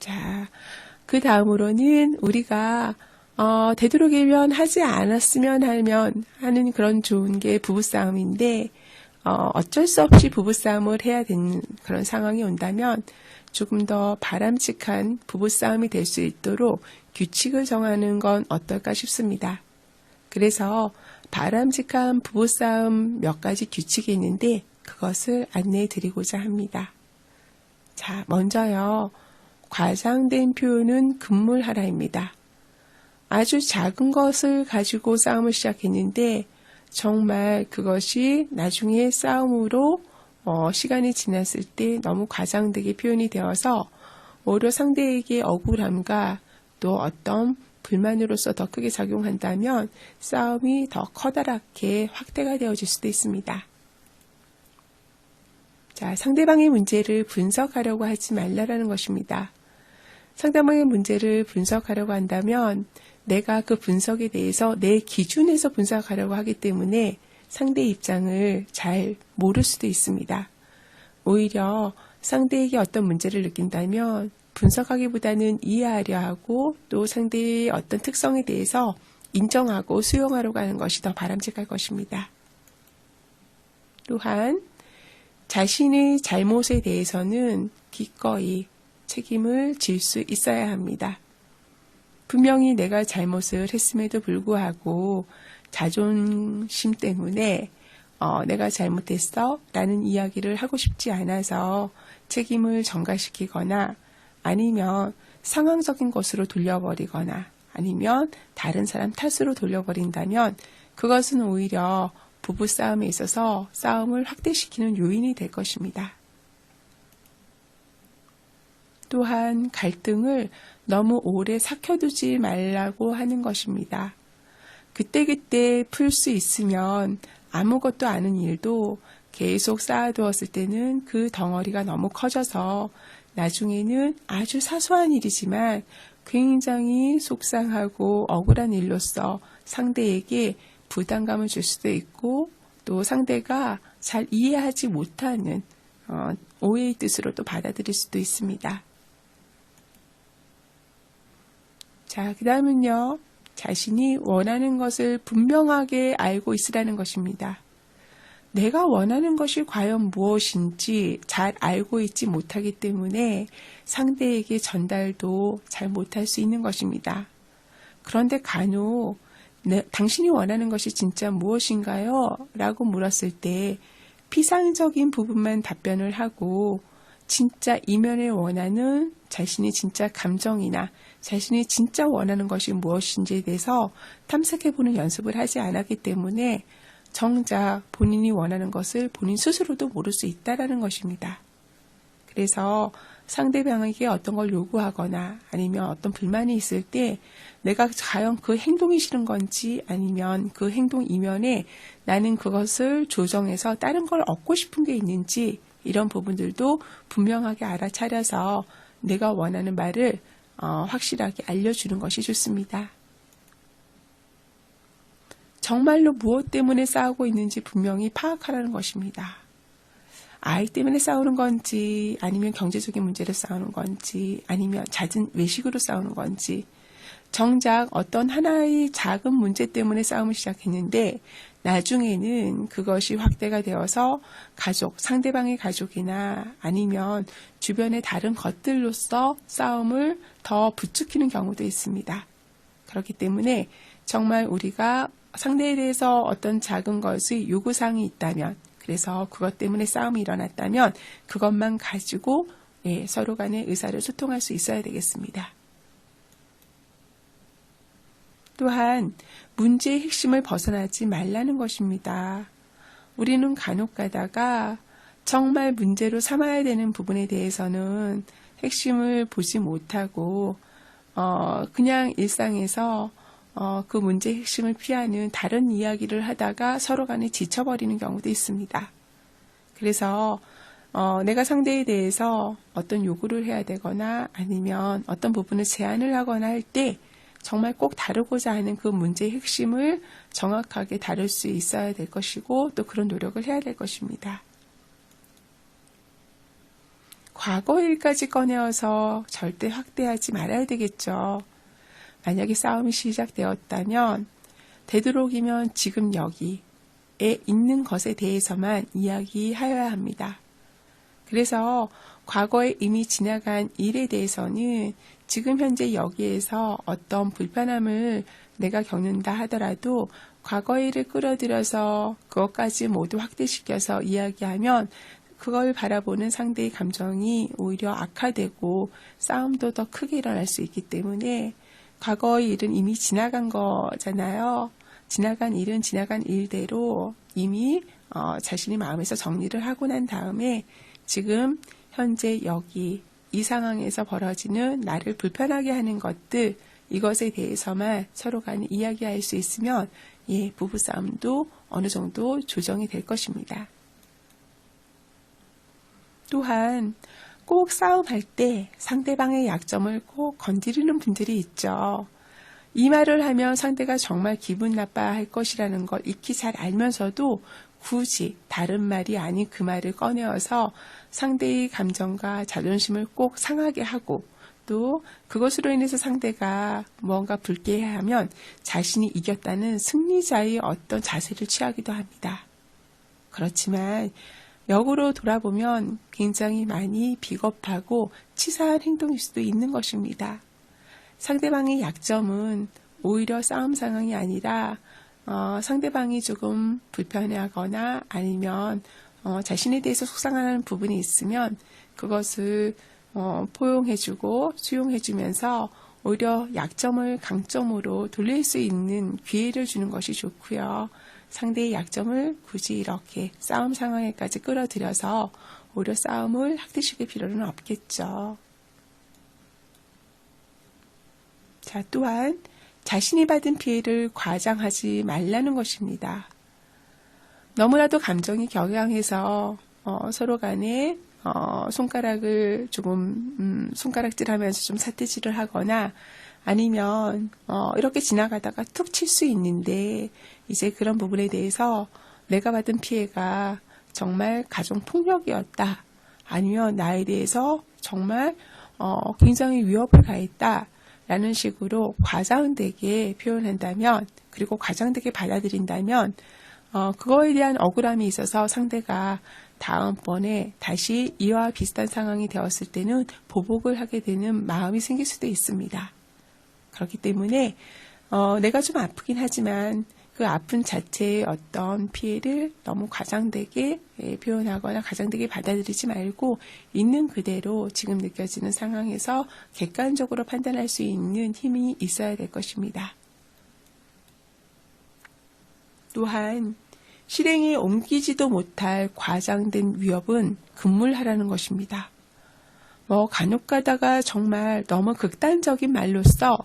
자, 그 다음으로는 우리가 되도록이면 하지 않았으면 하는 그런 좋은 게 부부싸움인데 어쩔 수 없이 부부싸움을 해야 되는 그런 상황이 온다면 조금 더 바람직한 부부싸움이 될 수 있도록 규칙을 정하는 건 어떨까 싶습니다. 그래서 바람직한 부부싸움 몇 가지 규칙이 있는데 그것을 안내해 드리고자 합니다. 자, 먼저요. 과장된 표현은 금물하라입니다. 아주 작은 것을 가지고 싸움을 시작했는데 정말 그것이 나중에 싸움으로 시간이 지났을 때 너무 과장되게 표현이 되어서 오히려 상대에게 억울함과 또 어떤 불만으로서 더 크게 작용한다면 싸움이 더 커다랗게 확대가 되어질 수도 있습니다. 자, 상대방의 문제를 분석하려고 하지 말라라는 것입니다. 상대방의 문제를 분석하려고 한다면 내가 그 분석에 대해서 내 기준에서 분석하려고 하기 때문에 상대의 입장을 잘 모를 수도 있습니다. 오히려 상대에게 어떤 문제를 느낀다면 분석하기보다는 이해하려 하고 또 상대의 어떤 특성에 대해서 인정하고 수용하려고 하는 것이 더 바람직할 것입니다. 또한 자신의 잘못에 대해서는 기꺼이 책임을 질 수 있어야 합니다. 분명히 내가 잘못을 했음에도 불구하고 자존심 때문에 내가 잘못했어 라는 이야기를 하고 싶지 않아서 책임을 전가시키거나 아니면 상황적인 것으로 돌려버리거나 아니면 다른 사람 탓으로 돌려버린다면 그것은 오히려 부부싸움에 있어서 싸움을 확대시키는 요인이 될 것입니다. 또한 갈등을 너무 오래 삭혀두지 말라고 하는 것입니다. 그때그때 풀 수 있으면 아무것도 아닌 일도 계속 쌓아두었을 때는 그 덩어리가 너무 커져서 나중에는 아주 사소한 일이지만 굉장히 속상하고 억울한 일로서 상대에게 부담감을 줄 수도 있고 또 상대가 잘 이해하지 못하는 오해의 뜻으로 또 받아들일 수도 있습니다. 자, 그 다음은요. 자신이 원하는 것을 분명하게 알고 있으라는 것입니다. 내가 원하는 것이 과연 무엇인지 잘 알고 있지 못하기 때문에 상대에게 전달도 잘 못할 수 있는 것입니다. 그런데 간혹 당신이 원하는 것이 진짜 무엇인가요? 라고 물었을 때 피상적인 부분만 답변을 하고 진짜 이면에 원하는 자신의 진짜 감정이나 자신이 진짜 원하는 것이 무엇인지에 대해서 탐색해보는 연습을 하지 않았기 때문에 정작 본인이 원하는 것을 본인 스스로도 모를 수 있다는 것입니다. 그래서 상대방에게 어떤 걸 요구하거나 아니면 어떤 불만이 있을 때 내가 과연 그 행동이 싫은 건지 아니면 그 행동 이면에 나는 그것을 조정해서 다른 걸 얻고 싶은 게 있는지 이런 부분들도 분명하게 알아차려서 내가 원하는 말을 확실하게 알려주는 것이 좋습니다. 정말로 무엇 때문에 싸우고 있는지 분명히 파악하라는 것입니다. 아이 때문에 싸우는 건지 아니면 경제적인 문제로 싸우는 건지 아니면 잦은 외식으로 싸우는 건지 정작 어떤 하나의 작은 문제 때문에 싸움을 시작했는데 나중에는 그것이 확대가 되어서 가족, 상대방의 가족이나 아니면 주변의 다른 것들로서 싸움을 더 부추기는 경우도 있습니다. 그렇기 때문에 정말 우리가 상대에 대해서 어떤 작은 것의 요구사항이 있다면 그래서 그것 때문에 싸움이 일어났다면 그것만 가지고 서로 간의 의사를 소통할 수 있어야 되겠습니다. 또한 문제의 핵심을 벗어나지 말라는 것입니다. 우리는 간혹 가다가 정말 문제로 삼아야 되는 부분에 대해서는 핵심을 보지 못하고 그냥 일상에서 그 문제의 핵심을 피하는 다른 이야기를 하다가 서로 간에 지쳐버리는 경우도 있습니다. 그래서 내가 상대에 대해서 어떤 요구를 해야 되거나 아니면 어떤 부분을 제안을 하거나 할 때 정말 꼭 다루고자 하는 그 문제의 핵심을 정확하게 다룰 수 있어야 될 것이고 또 그런 노력을 해야 될 것입니다. 과거 일까지 꺼내어서 절대 확대하지 말아야 되겠죠. 만약에 싸움이 시작되었다면 되도록이면 지금 여기에 있는 것에 대해서만 이야기하여야 합니다. 그래서 과거에 이미 지나간 일에 대해서는 지금 현재 여기에서 어떤 불편함을 내가 겪는다 하더라도 과거의 일을 끌어들여서 그것까지 모두 확대시켜서 이야기하면 그걸 바라보는 상대의 감정이 오히려 악화되고 싸움도 더 크게 일어날 수 있기 때문에 과거의 일은 이미 지나간 거잖아요. 지나간 일은 지나간 일대로 이미 자신이 마음에서 정리를 하고 난 다음에 지금 현재 여기 이 상황에서 벌어지는 나를 불편하게 하는 것들, 이것에 대해서만 서로 간에 이야기할 수 있으면 부부싸움도 어느 정도 조정이 될 것입니다. 또한 꼭 싸움할 때 상대방의 약점을 꼭 건드리는 분들이 있죠. 이 말을 하면 상대가 정말 기분 나빠할 것이라는 걸 익히 잘 알면서도 굳이 다른 말이 아닌 그 말을 꺼내어서 상대의 감정과 자존심을 꼭 상하게 하고 또 그것으로 인해서 상대가 무언가 불쾌해하면 자신이 이겼다는 승리자의 어떤 자세를 취하기도 합니다. 그렇지만 역으로 돌아보면 굉장히 많이 비겁하고 치사한 행동일 수도 있는 것입니다. 상대방의 약점은 오히려 싸움 상황이 아니라 상대방이 조금 불편해하거나 아니면 자신에 대해서 속상하는 부분이 있으면 그것을 포용해주고 수용해주면서 오히려 약점을 강점으로 돌릴 수 있는 기회를 주는 것이 좋고요. 상대의 약점을 굳이 이렇게 싸움 상황에까지 끌어들여서 오히려 싸움을 확대시킬 필요는 없겠죠. 자, 또한 자신이 받은 피해를 과장하지 말라는 것입니다. 너무나도 감정이 격양해서 서로 간에 손가락을 조금 손가락질하면서 좀 삿대질을 하거나 아니면 이렇게 지나가다가 툭 칠 수 있는데 이제 그런 부분에 대해서 내가 받은 피해가 정말 가정폭력이었다. 아니면 나에 대해서 정말 굉장히 위협을 가했다. 라는 식으로 과장되게 표현한다면 그리고 과장되게 받아들인다면 그거에 대한 억울함이 있어서 상대가 다음번에 다시 이와 비슷한 상황이 되었을 때는 보복을 하게 되는 마음이 생길 수도 있습니다. 그렇기 때문에 내가 좀 아프긴 하지만 그 아픈 자체의 어떤 피해를 너무 과장되게 표현하거나 과장되게 받아들이지 말고 있는 그대로 지금 느껴지는 상황에서 객관적으로 판단할 수 있는 힘이 있어야 될 것입니다. 또한 실행에 옮기지도 못할 과장된 위협은 금물하라는 것입니다. 간혹 가다가 정말 너무 극단적인 말로써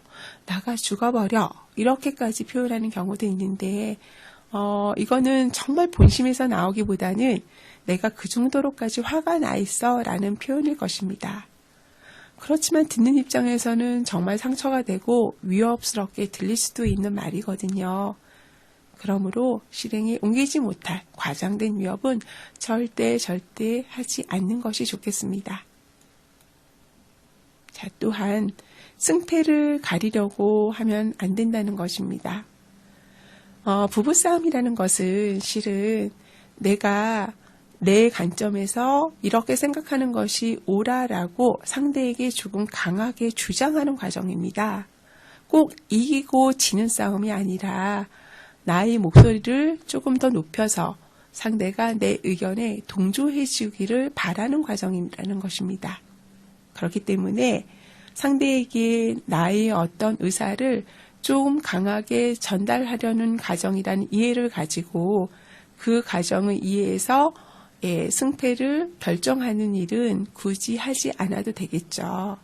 나가 죽어버려 이렇게까지 표현하는 경우도 있는데 이거는 정말 본심에서 나오기보다는 내가 그 정도로까지 화가 나 있어 라는 표현일 것입니다. 그렇지만 듣는 입장에서는 정말 상처가 되고 위협스럽게 들릴 수도 있는 말이거든요. 그러므로 실행에 옮기지 못할 과장된 위협은 절대 하지 않는 것이 좋겠습니다. 자, 또한 승패를 가리려고 하면 안 된다는 것입니다. 부부싸움이라는 것은 실은 내가 내 관점에서 이렇게 생각하는 것이 옳아라고 상대에게 조금 강하게 주장하는 과정입니다. 꼭 이기고 지는 싸움이 아니라 나의 목소리를 조금 더 높여서 상대가 내 의견에 동조해 주기를 바라는 과정이라는 것입니다. 그렇기 때문에 상대에게 나의 어떤 의사를 좀 강하게 전달하려는 과정이라는 이해를 가지고 그 과정을 이해해서 승패를 결정하는 일은 굳이 하지 않아도 되겠죠.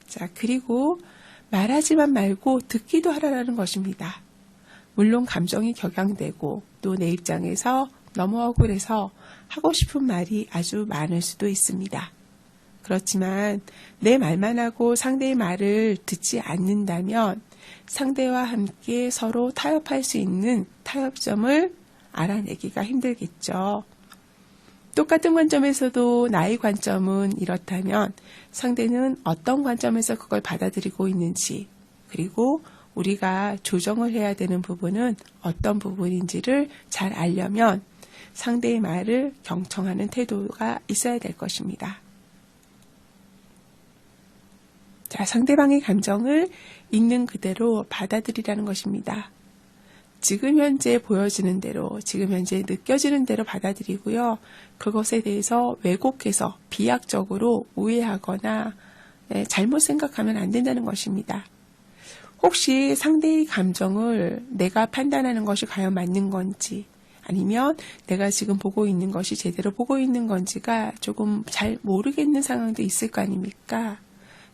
자, 그리고 말하지만 말고 듣기도 하라는 것입니다. 물론 감정이 격양되고 또 내 입장에서 너무 억울해서 하고 싶은 말이 아주 많을 수도 있습니다. 그렇지만 내 말만 하고 상대의 말을 듣지 않는다면 상대와 함께 서로 타협할 수 있는 타협점을 알아내기가 힘들겠죠. 똑같은 관점에서도 나의 관점은 이렇다면 상대는 어떤 관점에서 그걸 받아들이고 있는지, 그리고 우리가 조정을 해야 되는 부분은 어떤 부분인지를 잘 알려면 상대의 말을 경청하는 태도가 있어야 될 것입니다. 자, 상대방의 감정을 있는 그대로 받아들이라는 것입니다. 지금 현재 보여지는 대로, 지금 현재 느껴지는 대로 받아들이고요. 그것에 대해서 왜곡해서 비약적으로 오해하거나 잘못 생각하면 안 된다는 것입니다. 혹시 상대의 감정을 내가 판단하는 것이 과연 맞는 건지, 아니면 내가 지금 보고 있는 것이 제대로 보고 있는 건지가 조금 잘 모르겠는 상황도 있을 거 아닙니까?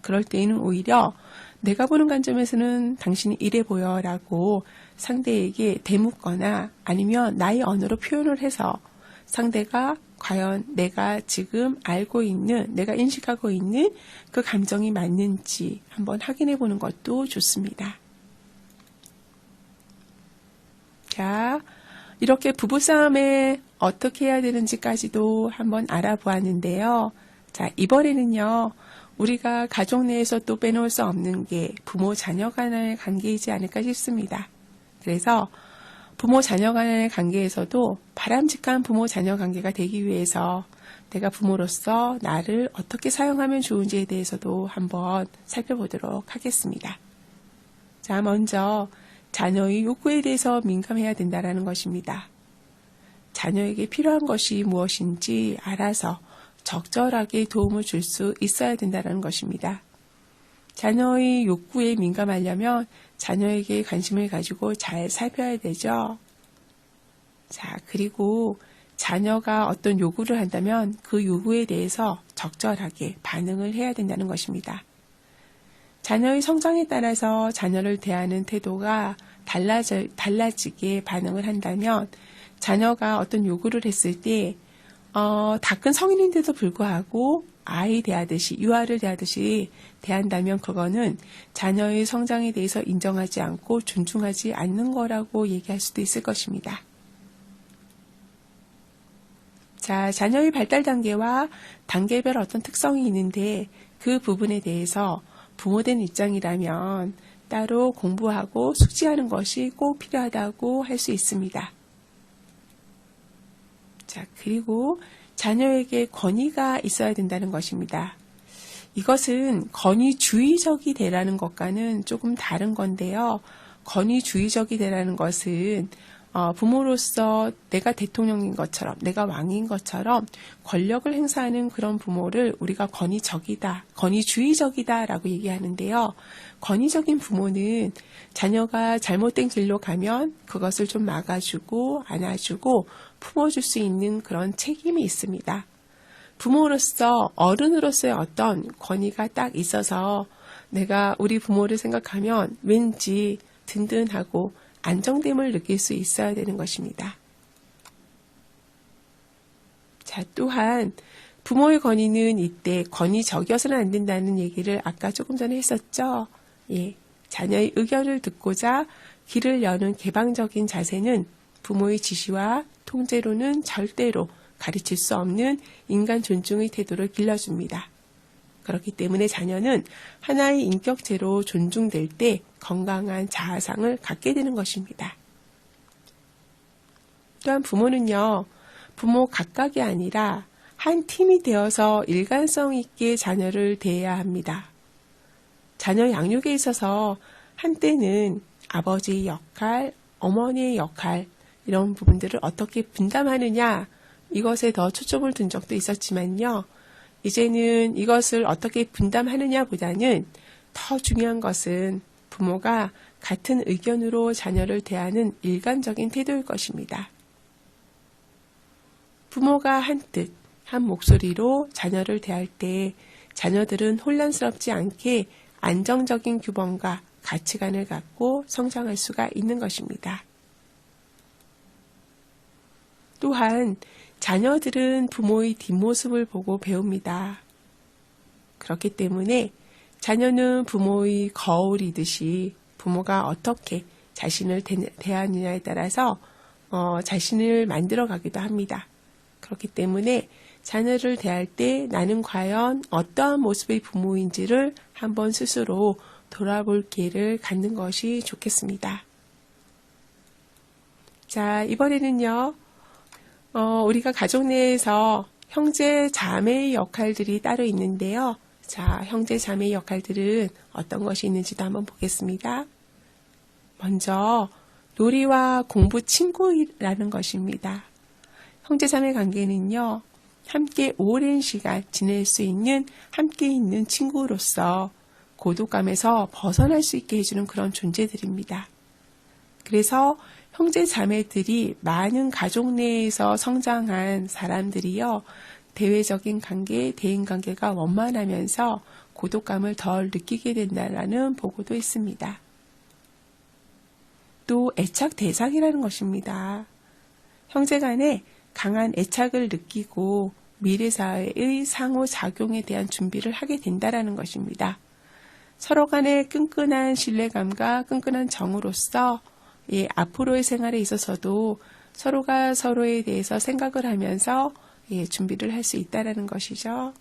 그럴 때에는 오히려 내가 보는 관점에서는 당신이 이래 보여 라고 상대에게 대묻거나 아니면 나의 언어로 표현을 해서 상대가 과연 내가 지금 알고 있는, 내가 인식하고 있는 그 감정이 맞는지 한번 확인해 보는 것도 좋습니다. 자, 이렇게 부부싸움에 어떻게 해야 되는지까지도 한번 알아보았는데요. 자, 이번에는요. 우리가 가족 내에서 또 빼놓을 수 없는 게 부모 자녀 간의 관계이지 않을까 싶습니다. 그래서 부모 자녀 간의 관계에서도 바람직한 부모 자녀 관계가 되기 위해서 내가 부모로서 나를 어떻게 사용하면 좋은지에 대해서도 한번 살펴보도록 하겠습니다. 자, 먼저 자녀의 욕구에 대해서 민감해야 된다는 것입니다. 자녀에게 필요한 것이 무엇인지 알아서 적절하게 도움을 줄 수 있어야 된다는 것입니다. 자녀의 욕구에 민감하려면 자녀에게 관심을 가지고 잘 살펴야 되죠. 자, 그리고 자녀가 어떤 요구를 한다면 그 요구에 대해서 적절하게 반응을 해야 된다는 것입니다. 자녀의 성장에 따라서 자녀를 대하는 태도가 달라지게 반응을 한다면 자녀가 어떤 요구를 했을 때 다 큰 성인인데도 불구하고 아이 대하듯이, 유아를 대하듯이 대한다면 그거는 자녀의 성장에 대해서 인정하지 않고 존중하지 않는 거라고 얘기할 수도 있을 것입니다. 자, 자녀의 발달 단계와 단계별 어떤 특성이 있는데 그 부분에 대해서 부모된 입장이라면 따로 공부하고 숙지하는 것이 꼭 필요하다고 할 수 있습니다. 자, 그리고 자녀에게 권위가 있어야 된다는 것입니다. 이것은 권위주의적이 되라는 것과는 조금 다른 건데요. 권위주의적이 되라는 것은 부모로서 내가 대통령인 것처럼, 내가 왕인 것처럼 권력을 행사하는 그런 부모를 우리가 권위적이다, 권위주의적이다 라고 얘기하는데요. 권위적인 부모는 자녀가 잘못된 길로 가면 그것을 좀 막아주고 안아주고 품어줄 수 있는 그런 책임이 있습니다. 부모로서, 어른으로서의 어떤 권위가 딱 있어서 내가 우리 부모를 생각하면 왠지 든든하고 안정됨을 느낄 수 있어야 되는 것입니다. 자, 또한 부모의 권위는 이때 권위적이어서는 안 된다는 얘기를 아까 조금 전에 했었죠. 예, 자녀의 의견을 듣고자 길을 여는 개방적인 자세는 부모의 지시와 통제로는 절대로 가르칠 수 없는 인간 존중의 태도를 길러줍니다. 그렇기 때문에 자녀는 하나의 인격체로 존중될 때 건강한 자아상을 갖게 되는 것입니다. 또한 부모는요, 부모 각각이 아니라 한 팀이 되어서 일관성 있게 자녀를 대해야 합니다. 자녀 양육에 있어서 한때는 아버지의 역할, 어머니의 역할, 이런 부분들을 어떻게 분담하느냐, 이것에 더 초점을 둔 적도 있었지만요. 이제는 이것을 어떻게 분담하느냐보다는 더 중요한 것은 부모가 같은 의견으로 자녀를 대하는 일관적인 태도일 것입니다. 부모가 한뜻, 한 목소리로 자녀를 대할 때 자녀들은 혼란스럽지 않게 안정적인 규범과 가치관을 갖고 성장할 수가 있는 것입니다. 또한 자녀들은 부모의 뒷모습을 보고 배웁니다. 그렇기 때문에 자녀는 부모의 거울이듯이 부모가 어떻게 자신을 대하느냐에 따라서 자신을 만들어가기도 합니다. 그렇기 때문에 자녀를 대할 때 나는 과연 어떠한 모습의 부모인지를 한번 스스로 돌아볼 기회를 갖는 것이 좋겠습니다. 자, 이번에는요, 우리가 가족 내에서 형제, 자매의 역할들이 따로 있는데요. 자, 형제, 자매의 역할들은 어떤 것이 있는지도 한번 보겠습니다. 먼저, 놀이와 공부 친구라는 것입니다. 형제, 자매 관계는요, 함께 오랜 시간 지낼 수 있는 함께 있는 친구로서 고독감에서 벗어날 수 있게 해주는 그런 존재들입니다. 그래서 형제 자매들이 많은 가족 내에서 성장한 사람들이요, 대외적인 관계, 대인관계가 원만하면서 고독감을 덜 느끼게 된다는 보고도 있습니다. 또 애착 대상이라는 것입니다. 형제 간에 강한 애착을 느끼고 미래 사회의 상호작용에 대한 준비를 하게 된다는 것입니다. 서로 간의 끈끈한 신뢰감과 끈끈한 정으로서 앞으로의 생활에 있어서도 서로가 서로에 대해서 생각을 하면서 준비를 할 수 있다는 것이죠.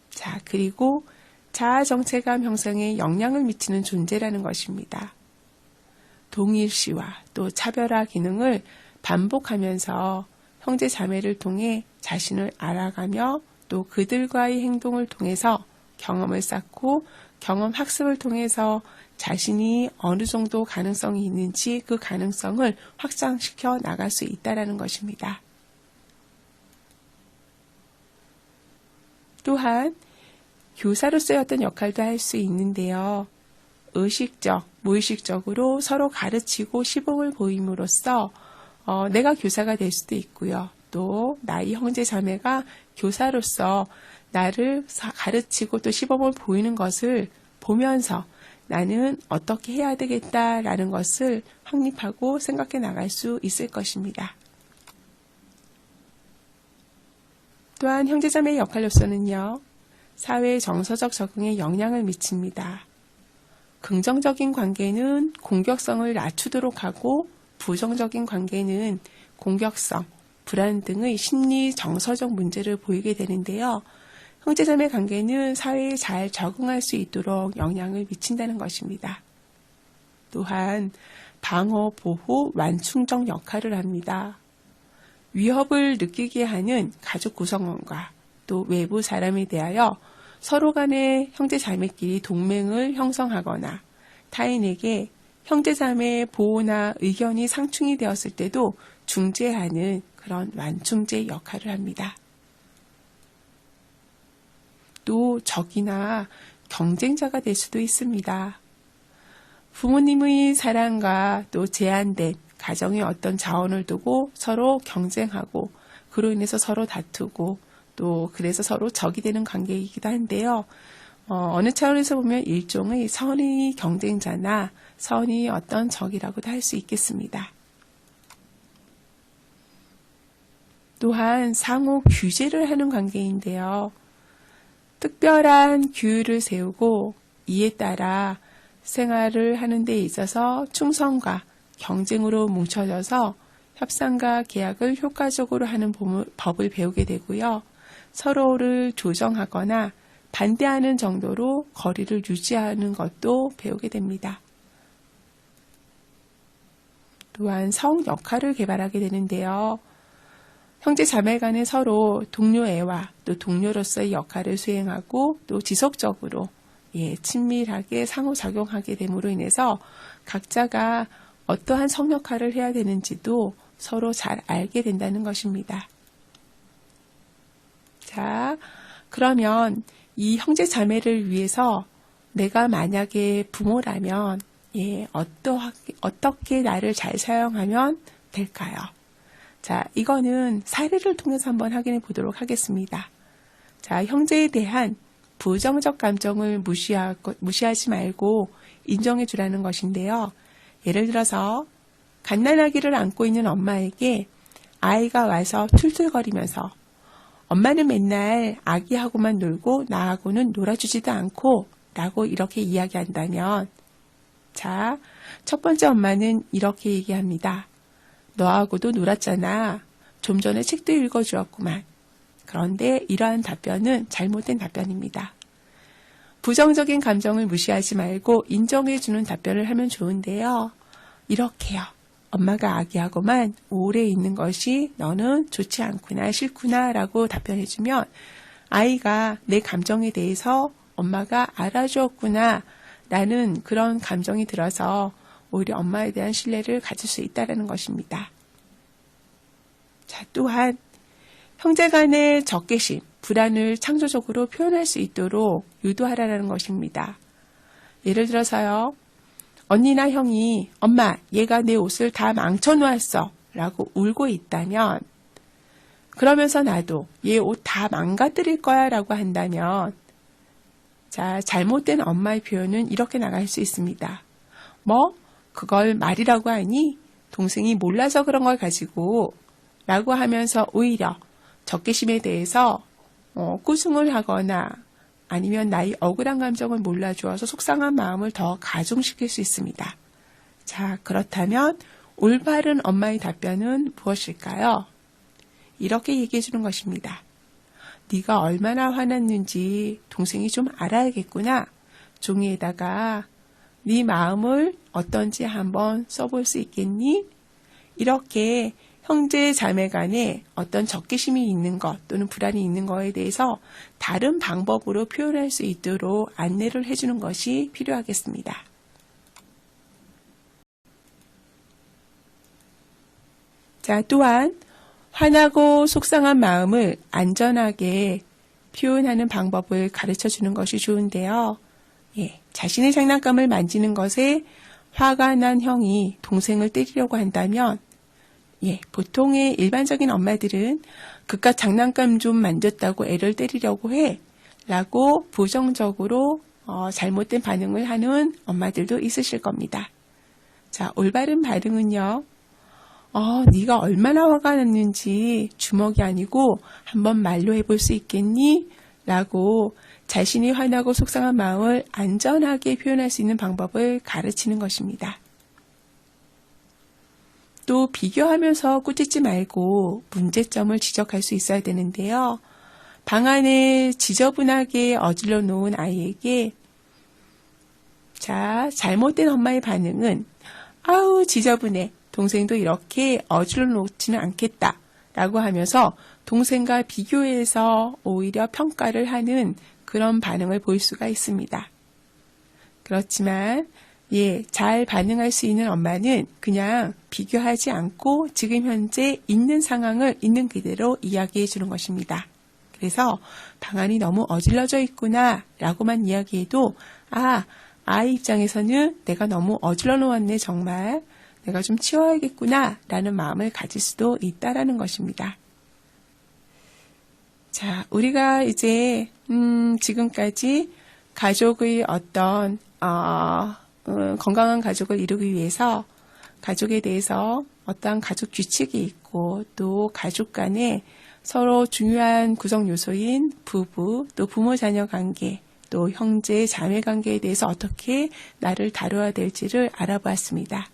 자, 그리고 자아 정체감 형성에 영향을 미치는 존재라는 것입니다. 동일시와 또 차별화 기능을 반복하면서 형제 자매를 통해 자신을 알아가며 또 그들과의 행동을 통해서 경험을 쌓고 경험 학습을 통해서 자신이 어느 정도 가능성이 있는지 그 가능성을 확장시켜 나갈 수 있다는 것입니다. 또한 교사로서의 어떤 역할도 할 수 있는데요. 의식적, 무의식적으로 서로 가르치고 시범을 보임으로써 내가 교사가 될 수도 있고요. 또 나의 형제 자매가 교사로서 나를 가르치고 또 시범을 보이는 것을 보면서 나는 어떻게 해야 되겠다라는 것을 확립하고 생각해 나갈 수 있을 것입니다. 또한 형제자매의 역할로서는요, 사회의 정서적 적응에 영향을 미칩니다. 긍정적인 관계는 공격성을 낮추도록 하고 부정적인 관계는 공격성, 불안 등의 심리 정서적 문제를 보이게 되는데요. 형제자매 관계는 사회에 잘 적응할 수 있도록 영향을 미친다는 것입니다. 또한 방어, 보호, 완충적 역할을 합니다. 위협을 느끼게 하는 가족 구성원과 또 외부 사람에 대하여 서로 간의 형제자매끼리 동맹을 형성하거나 타인에게 형제자매의 보호나 의견이 상충이 되었을 때도 중재하는 그런 완충제 역할을 합니다. 또 적이나 경쟁자가 될 수도 있습니다. 부모님의 사랑과 또 제한된 가정의 어떤 자원을 두고 서로 경쟁하고 그로 인해서 서로 다투고 또 그래서 서로 적이 되는 관계이기도 한데요. 어느 차원에서 보면 일종의 선의 경쟁자나 선의 어떤 적이라고도 할 수 있겠습니다. 또한 상호 규제를 하는 관계인데요. 특별한 규율을 세우고 이에 따라 생활을 하는 데 있어서 충성과 경쟁으로 뭉쳐져서 협상과 계약을 효과적으로 하는 법을 배우게 되고요. 서로를 조정하거나 반대하는 정도로 거리를 유지하는 것도 배우게 됩니다. 또한 성 역할을 개발하게 되는데요. 형제 자매 간에 서로 동료애와 또 동료로서의 역할을 수행하고 또 지속적으로 친밀하게 상호작용하게 됨으로 인해서 각자가 어떠한 성 역할을 해야 되는지도 서로 잘 알게 된다는 것입니다. 자, 그러면 이 형제 자매를 위해서 내가 만약에 부모라면 어떻게 나를 잘 사용하면 될까요? 자, 이거는 사례를 통해서 한번 확인해 보도록 하겠습니다. 자, 형제에 대한 부정적 감정을 무시하지 말고 인정해 주라는 것인데요. 예를 들어서 갓난아기를 안고 있는 엄마에게 아이가 와서 툴툴거리면서 엄마는 맨날 아기하고만 놀고 나하고는 놀아주지도 않고 라고 이렇게 이야기한다면, 자, 첫 번째 엄마는 이렇게 얘기합니다. 너하고도 놀았잖아. 좀 전에 책도 읽어주었구만. 그런데 이러한 답변은 잘못된 답변입니다. 부정적인 감정을 무시하지 말고 인정해주는 답변을 하면 좋은데요. 이렇게요. 엄마가 아기하고만 오래 있는 것이 너는 좋지 않구나, 싫구나 라고 답변해주면 아이가 내 감정에 대해서 엄마가 알아주었구나 라는 그런 감정이 들어서 오히려 엄마에 대한 신뢰를 가질 수 있다는 것입니다. 자, 또한 형제 간의 적개심, 불안을 창조적으로 표현할 수 있도록 유도하라는 것입니다. 예를 들어서요. 언니나 형이 엄마, 얘가 내 옷을 다 망쳐놓았어 라고 울고 있다면 그러면서 나도 얘 옷 다 망가뜨릴 거야 라고 한다면 자, 잘못된 엄마의 표현은 이렇게 나갈 수 있습니다. 뭐? 그걸 말이라고 하니? 동생이 몰라서 그런 걸 가지고 라고 하면서 오히려 적개심에 대해서 꾸중을 하거나 아니면 나의 억울한 감정을 몰라주어서 속상한 마음을 더 가중시킬 수 있습니다. 자, 그렇다면 올바른 엄마의 답변은 무엇일까요? 이렇게 얘기해 주는 것입니다. 네가 얼마나 화났는지 동생이 좀 알아야겠구나. 종이에다가 네 마음을 어떤지 한번 써볼 수 있겠니? 이렇게 형제 자매 간에 어떤 적개심이 있는 것 또는 불안이 있는 것에 대해서 다른 방법으로 표현할 수 있도록 안내를 해주는 것이 필요하겠습니다. 자, 또한 화나고 속상한 마음을 안전하게 표현하는 방법을 가르쳐 주는 것이 좋은데요. 자신의 장난감을 만지는 것에 화가 난 형이 동생을 때리려고 한다면 보통의 일반적인 엄마들은 그깟 장난감 좀 만졌다고 애를 때리려고 해 라고 부정적으로 잘못된 반응을 하는 엄마들도 있으실 겁니다. 자, 올바른 반응은요. 네가 얼마나 화가 났는지 주먹이 아니고 한번 말로 해볼 수 있겠니? 라고 자신이 화나고 속상한 마음을 안전하게 표현할 수 있는 방법을 가르치는 것입니다. 또 비교하면서 꾸짖지 말고 문제점을 지적할 수 있어야 되는데요. 방 안에 지저분하게 어질러 놓은 아이에게 자, 잘못된 엄마의 반응은 아우 지저분해. 동생도 이렇게 어질러 놓지는 않겠다 라고 하면서 동생과 비교해서 오히려 평가를 하는 그런 반응을 보일 수가 있습니다. 그렇지만 잘 반응할 수 있는 엄마는 그냥 비교하지 않고 지금 현재 있는 상황을 있는 그대로 이야기해 주는 것입니다. 그래서 방안이 너무 어질러져 있구나 라고만 이야기해도 아이 입장에서는 내가 너무 어질러 놓았네 정말 내가 좀 치워야겠구나 라는 마음을 가질 수도 있다라는 것입니다. 자, 우리가 이제 지금까지 가족의 어떤 건강한 가족을 이루기 위해서 가족에 대해서 어떠한 가족 규칙이 있고 또 가족 간에 서로 중요한 구성 요소인 부부 또 부모 자녀 관계 또 형제 자매 관계에 대해서 어떻게 나를 다뤄야 될지를 알아보았습니다.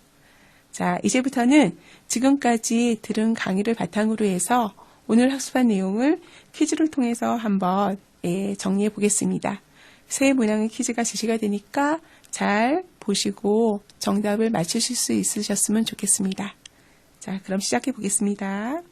자, 이제부터는 지금까지 들은 강의를 바탕으로 해서 오늘 학습한 내용을 퀴즈를 통해서 한번 정리해 보겠습니다. 새 문항의 퀴즈가 제시가 되니까 잘 보시고 정답을 맞추실 수 있으셨으면 좋겠습니다. 자, 그럼 시작해 보겠습니다.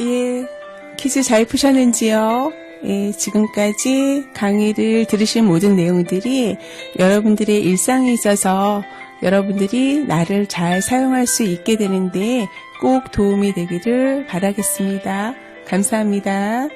예, 퀴즈 잘 푸셨는지요? 예, 지금까지 강의를 들으신 모든 내용들이 여러분들의 일상에 있어서 여러분들이 나를 잘 사용할 수 있게 되는데 꼭 도움이 되기를 바라겠습니다. 감사합니다.